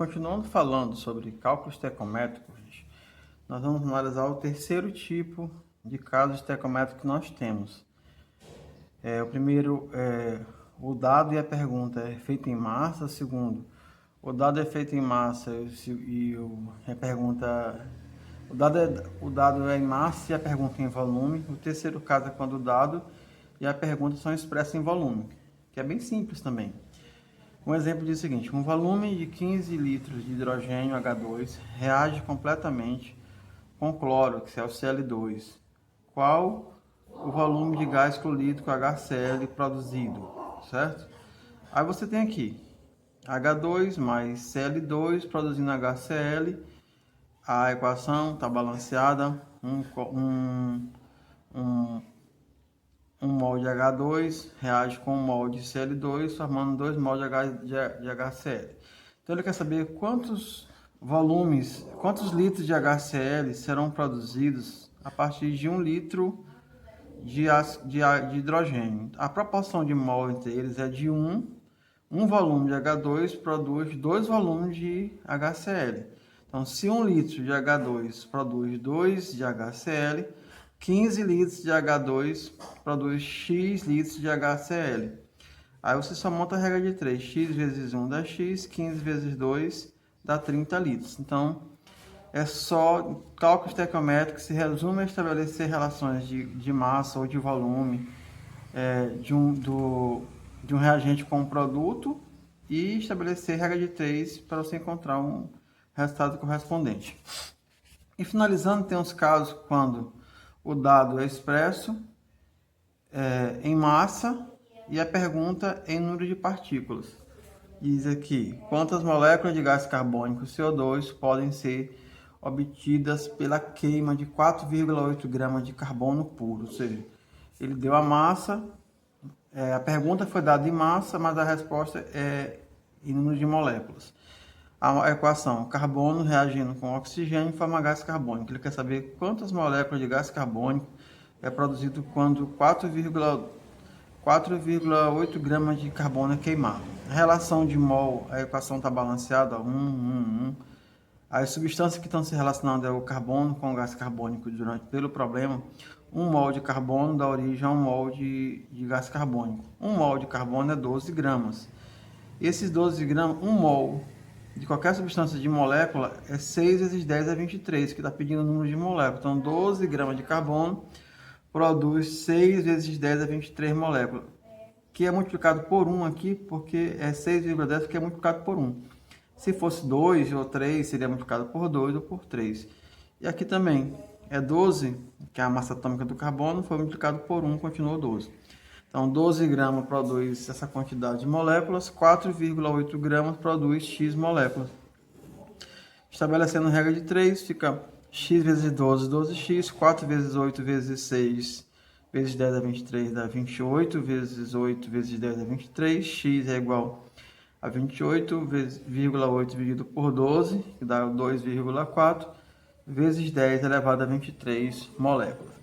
Continuando falando sobre cálculos estequiométricos, nós vamos analisar o terceiro tipo de casos estequiométricos que nós temos. O primeiro é o dado e a pergunta é feito em massa. O segundo, o dado é feito em massa a pergunta... O dado é em massa e a pergunta em volume. O terceiro caso é quando o dado e a pergunta são expressos em volume, que é bem simples também. Um exemplo diz o seguinte: um volume de 15 litros de hidrogênio H2 reage completamente com cloro, que é o Cl2. Qual o volume de gás clorídrico HCl produzido, certo? Aí você tem aqui H2 mais Cl2 produzindo HCl. A equação está balanceada, um mol de H2 reage com um mol de Cl2, formando 2 mol de HCl. Então ele quer saber quantos litros de HCl serão produzidos a partir de 1 litro de hidrogênio. A proporção de mol entre eles é de 1. Um volume de H2 produz 2 volumes de HCl. Então, se 1 litro de H2 produz 2 de HCl, 15 litros de H2 produz X litros de HCl. Aí você só monta a regra de 3. X vezes 1 dá X, 15 vezes 2 dá 30 litros. Então, é só cálculo estequiométrico que se resume a estabelecer relações de massa ou de volume de um reagente com um produto e estabelecer regra de 3 para você encontrar um resultado correspondente. E finalizando, tem os casos quando o dado é expresso em massa e a pergunta em número de partículas. Diz aqui: quantas moléculas de gás carbônico CO2 podem ser obtidas pela queima de 4,8 gramas de carbono puro? Ou seja, ele deu a massa, a pergunta foi dada em massa, mas a resposta é em número de moléculas. A equação: carbono reagindo com oxigênio forma gás carbônico. Ele quer saber quantas moléculas de gás carbônico é produzido quando 4,8 gramas de carbono é queimado. A relação de mol, a equação está balanceada, 1. As substâncias que estão se relacionando é o carbono com o gás carbônico pelo problema. 1 mol de carbono dá origem a 1 mol de gás carbônico. 1 mol de carbono é 12 gramas. Esses 12 gramas, 1 mol de qualquer substância de molécula é 6 vezes 10 a 23, que está pedindo o número de moléculas. Então, 12 gramas de carbono produz 6 vezes 10 a 23 moléculas, que é multiplicado por 1 aqui, porque é 6,10, porque é multiplicado por 1. Se fosse 2 ou 3, seria multiplicado por 2 ou por 3. E aqui também é 12, que é a massa atômica do carbono, foi multiplicado por 1, continuou 12. Então, 12 gramas produz essa quantidade de moléculas, 4,8 gramas produz X moléculas. Estabelecendo regra de 3, fica X vezes 12, 12x, 4 vezes 8 vezes 6 vezes 10 a 23 dá 28, vezes 8 vezes 10 a 23, x é igual a 28,8 dividido por 12, que dá 2,4, vezes 10 elevado a 23 moléculas.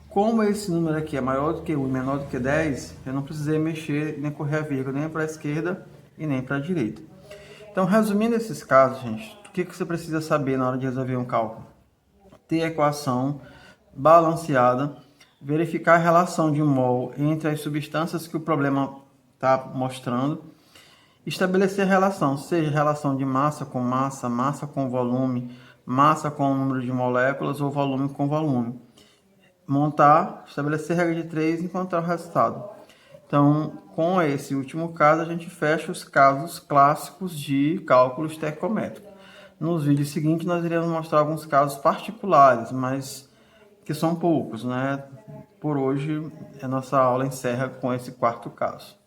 Como esse número aqui é maior do que 1 e menor do que 10, eu não precisei mexer nem correr a vírgula nem para a esquerda e nem para a direita. Então, resumindo esses casos, gente, o que você precisa saber na hora de resolver um cálculo? Ter a equação balanceada, verificar a relação de mol entre as substâncias que o problema está mostrando, estabelecer a relação, seja relação de massa com massa, massa com volume, massa com o número de moléculas ou volume com volume. Montar, estabelecer regra de 3 e encontrar o resultado. Então, com esse último caso, a gente fecha os casos clássicos de cálculo estequiométrico. Nos vídeos seguintes, nós iremos mostrar alguns casos particulares, mas que são poucos, né? Por hoje, a nossa aula encerra com esse quarto caso.